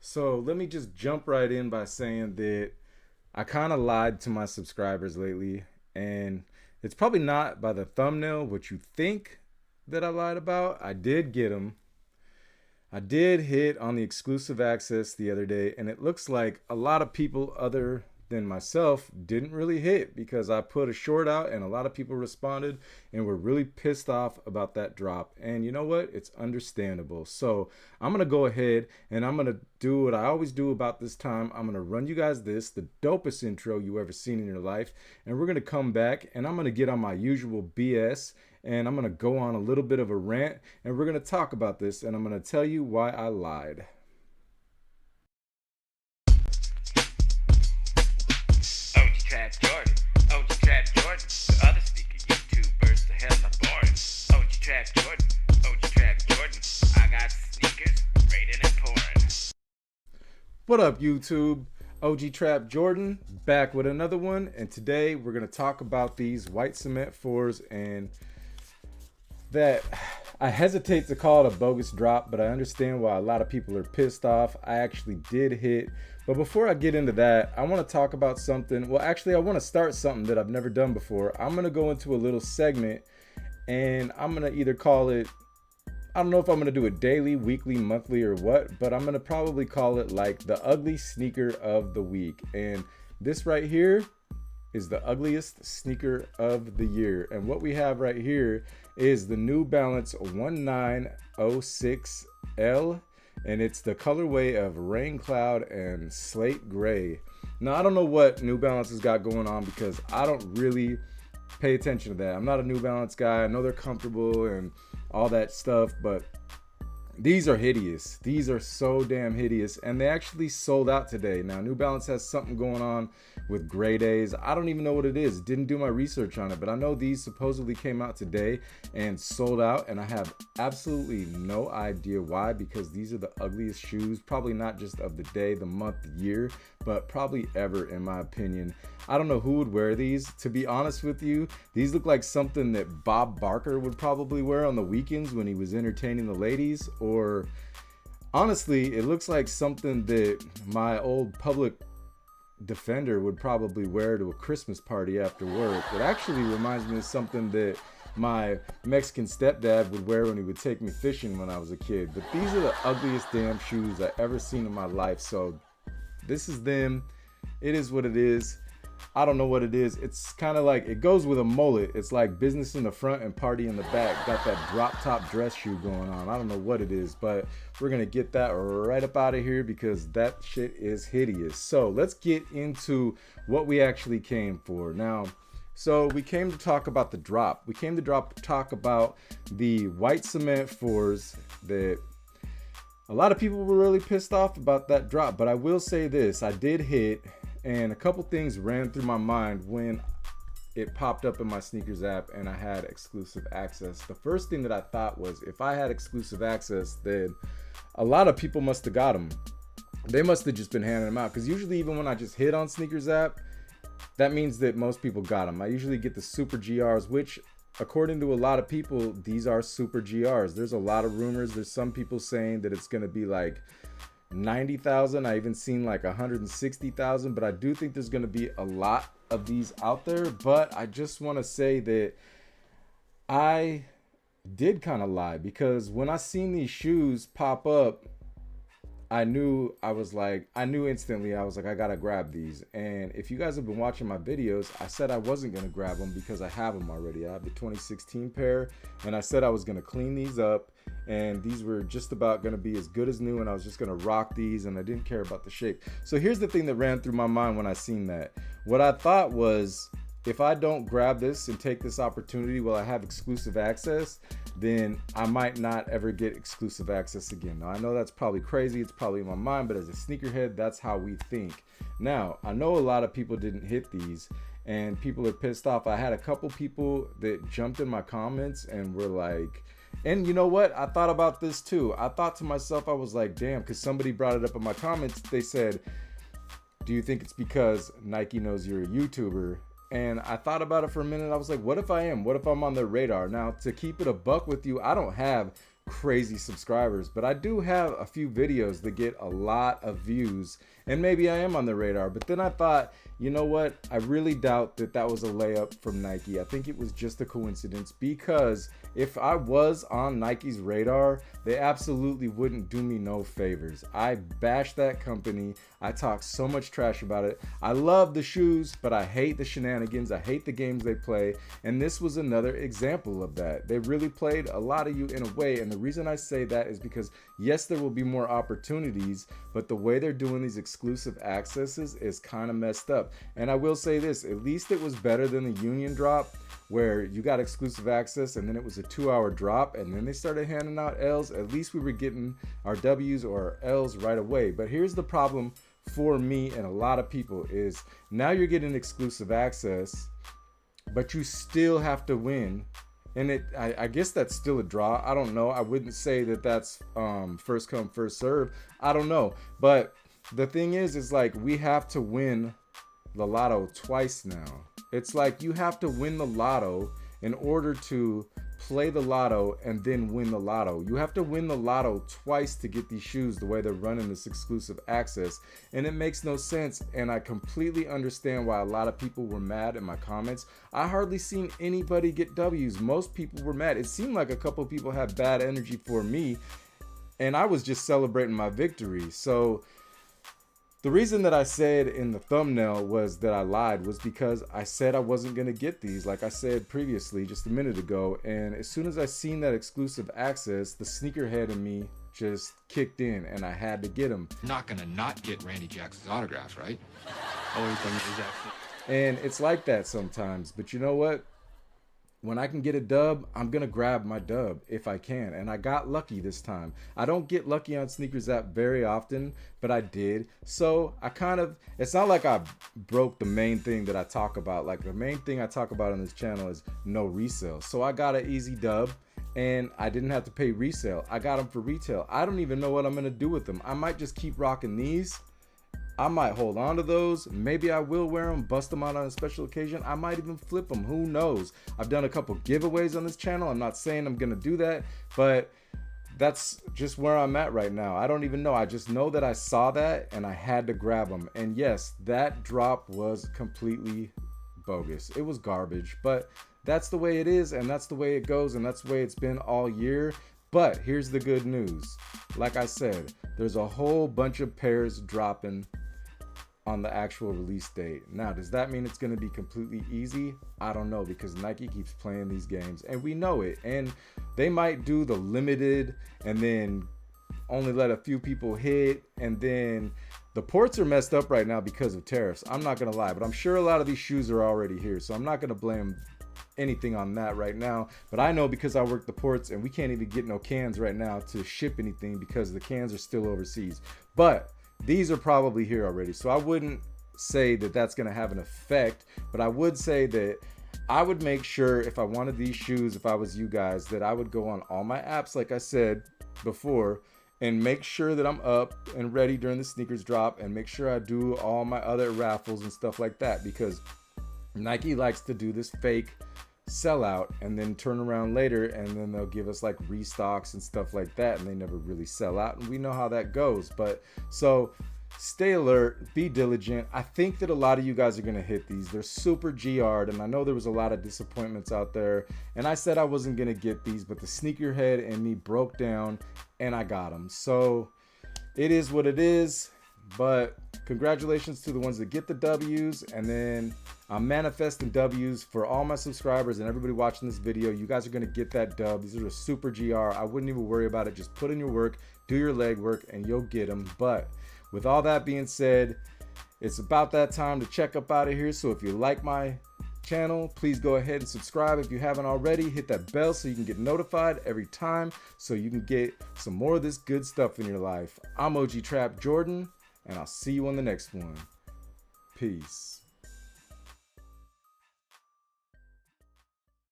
So let me just jump right in by saying that I kind of lied to my subscribers lately, and it's probably not by the thumbnail what you think that I lied about. I did get them. I did hit on the exclusive access the other day, and it looks like a lot of people other than myself didn't really hit because I put a short out and a lot of people responded and were really pissed off about that drop. And you know what? It's understandable. So I'm going to go ahead and I'm going to do what I always do about this time. I'm going to run you guys the dopest intro you ever seen in your life. And we're going to come back and I'm going to get on my usual BS and I'm going to go on a little bit of a rant and we're going to talk about this and I'm going to tell you why I lied. OG Trap Jordan, OG Trap Jordan, the other sneaker YouTubers, the hell are boring. OG Trap Jordan, OG Trap Jordan, I got sneakers rated and pouring. What up, YouTube? OG Trap Jordan back with another one, and today we're gonna talk about these white cement fours and that I hesitate to call it a bogus drop, but I understand why a lot of people are pissed off. I actually did hit, but before I get into that, I want to talk about something. Well, actually, I want to start something that I've never done before. I'm gonna go into a little segment, and I'm gonna either call it, I don't know if I'm gonna do it daily, weekly, monthly, or what, but I'm gonna probably call it like the ugly sneaker of the week. And this right here is the ugliest sneaker of the year. And what we have right here is the New Balance 1906L, and it's the colorway of Rain Cloud and Slate Gray. Now, I don't know what New Balance has got going on because I don't really pay attention to that. I'm not a New Balance guy. I know they're comfortable and all that stuff, but these are hideous. These are so damn hideous, and they actually sold out today. Now, New Balance has something going on with gray days. I don't even know what it is. Didn't do my research on it, but I know these supposedly came out today and sold out, and I have absolutely no idea why, because these are the ugliest shoes, probably not just of the day, the month, the year, but probably ever, in my opinion. I don't know who would wear these. To be honest with you, these look like something that Bob Barker would probably wear on the weekends when he was entertaining the ladies, or honestly, it looks like something that my old public defender would probably wear to a Christmas party after work. It actually reminds me of something that my Mexican stepdad would wear when he would take me fishing when I was a kid. But these are the ugliest damn shoes I ever seen in my life. So this is them. It is what it is. I don't know what it is. It's kind of like, it goes with a mullet. It's like business in the front and party in the back. Got that drop top dress shoe going on. I don't know what it is, but we're going to get that right up out of here because that shit is hideous. So let's get into what we actually came for. Now, so we came to talk about the drop. We came to talk about the white cement fours that a lot of people were really pissed off about that drop. But I will say this, I did hit, and a couple things ran through my mind when it popped up in my sneakers app and I had exclusive access. The first thing that I thought was, if I had exclusive access, then a lot of people must have got them. They must have just been handing them out, because usually even when I just hit on sneakers app, that means that most people got them. I usually get the super GRs, which according to a lot of people, these are super GRs. There's a lot of rumors. There's some people saying that it's going to be like 90,000. I even seen like 160,000, but I do think there's going to be a lot of these out there. But I just want to say that I did kind of lie, because when I seen these shoes pop up, I knew instantly, I was like, I gotta grab these. And if you guys have been watching my videos, I said I wasn't gonna grab them because I have them already. I have the 2016 pair, and I said I was gonna clean these up, and these were just about gonna be as good as new, and I was just gonna rock these, and I didn't care about the shape. So here's the thing that ran through my mind when I seen that. What I thought was, if I don't grab this and take this opportunity while I have exclusive access, then I might not ever get exclusive access again. Now, I know that's probably crazy. It's probably in my mind, but as a sneakerhead, that's how we think. Now, I know a lot of people didn't hit these and people are pissed off. I had a couple people that jumped in my comments and were like, and you know what? I thought about this too. I thought to myself, I was like, damn, because somebody brought it up in my comments. They said, do you think it's because Nike knows you're a YouTuber? And I thought about it for a minute. I was like, what if I am? What if I'm on their radar? Now, to keep it a buck with you, I don't have crazy subscribers, but I do have a few videos that get a lot of views, and maybe I am on the radar. But then I thought, you know what? I really doubt that that was a layup from Nike. I think it was just a coincidence, because if I was on Nike's radar, they absolutely wouldn't do me no favors. I bash that company. I talk so much trash about it. I love the shoes, but I hate the shenanigans. I hate the games they play. And this was another example of that. They really played a lot of you in a way. And the reason I say that is because, yes, there will be more opportunities, but the way they're doing these exclusive accesses is kind of messed up. And I will say this, at least it was better than the Union drop, where you got exclusive access and then it was a 2-hour drop and then they started handing out L's. At least we were getting our W's or our L's right away. But here's the problem for me and a lot of people is now you're getting exclusive access, but you still have to win. And I guess that's still a draw. I don't know. I wouldn't say that that's first come, first serve. I don't know. But the thing is like we have to win the lotto twice now. It's like you have to win the lotto in order to play the lotto and then win the lotto. You have to win the lotto twice to get these shoes the way they're running this exclusive access. And it makes no sense. And I completely understand why a lot of people were mad in my comments. I hardly seen anybody get W's. Most people were mad. It seemed like a couple of people had bad energy for me, and I was just celebrating my victory. So the reason that I said in the thumbnail was that I lied was because I said I wasn't going to get these, like I said previously just a minute ago. And as soon as I seen that exclusive access, the sneakerhead in me just kicked in and I had to get them. Not going to not get Randy Jackson's autographs, right? Always done Randy Jackson. And it's like that sometimes. But you know what? When I can get a dub, I'm going to grab my dub if I can. And I got lucky this time. I don't get lucky on Sneakers App very often, but I did. So I it's not like I broke the main thing that I talk about. Like the main thing I talk about on this channel is no resale. So I got an easy dub and I didn't have to pay resale. I got them for retail. I don't even know what I'm going to do with them. I might just keep rocking these. I might hold on to those. Maybe I will wear them, bust them out on a special occasion. I might even flip them. Who knows? I've done a couple giveaways on this channel. I'm not saying I'm going to do that, but that's just where I'm at right now. I don't even know. I just know that I saw that and I had to grab them. And yes, that drop was completely bogus. It was garbage, but that's the way it is and that's the way it goes and that's the way it's been all year. But here's the good news. Like I said, there's a whole bunch of pairs dropping on the actual release date. Now, does that mean it's going to be completely easy? I don't know, because Nike keeps playing these games and we know it. And they might do the limited and then only let a few people hit. And then the ports are messed up right now because of tariffs. I'm not going to lie, but I'm sure a lot of these shoes are already here. So I'm not going to blame anything on that right now. But I know because I work the ports and we can't even get no cans right now to ship anything because the cans are still overseas. But these are probably here already, so I wouldn't say that that's going to have an effect, but I would say that I would make sure if I wanted these shoes, if I was you guys, that I would go on all my apps, like I said before, and make sure that I'm up and ready during the sneakers drop and make sure I do all my other raffles and stuff like that, because Nike likes to do this fake sellout and then turn around later and then they'll give us like restocks and stuff like that, and they never really sell out, and we know how that goes. But so stay alert, be diligent. I think that a lot of you guys are going to hit these. They're super GR'd, and I know there was a lot of disappointments out there, and I said I wasn't going to get these, but the sneakerhead in me broke down and I got them. So it is what it is. But congratulations to the ones that get the W's, and then I'm manifesting W's for all my subscribers and everybody watching this video. You guys are going to get that dub. These are a super GR. I wouldn't even worry about it. Just put in your work, do your leg work, and you'll get them. But with all that being said, it's about that time to check up out of here. So if you like my channel, please go ahead and subscribe. If you haven't already, hit that bell so you can get notified every time so you can get some more of this good stuff in your life. I'm OG Trap Jordan, and I'll see you on the next one. Peace.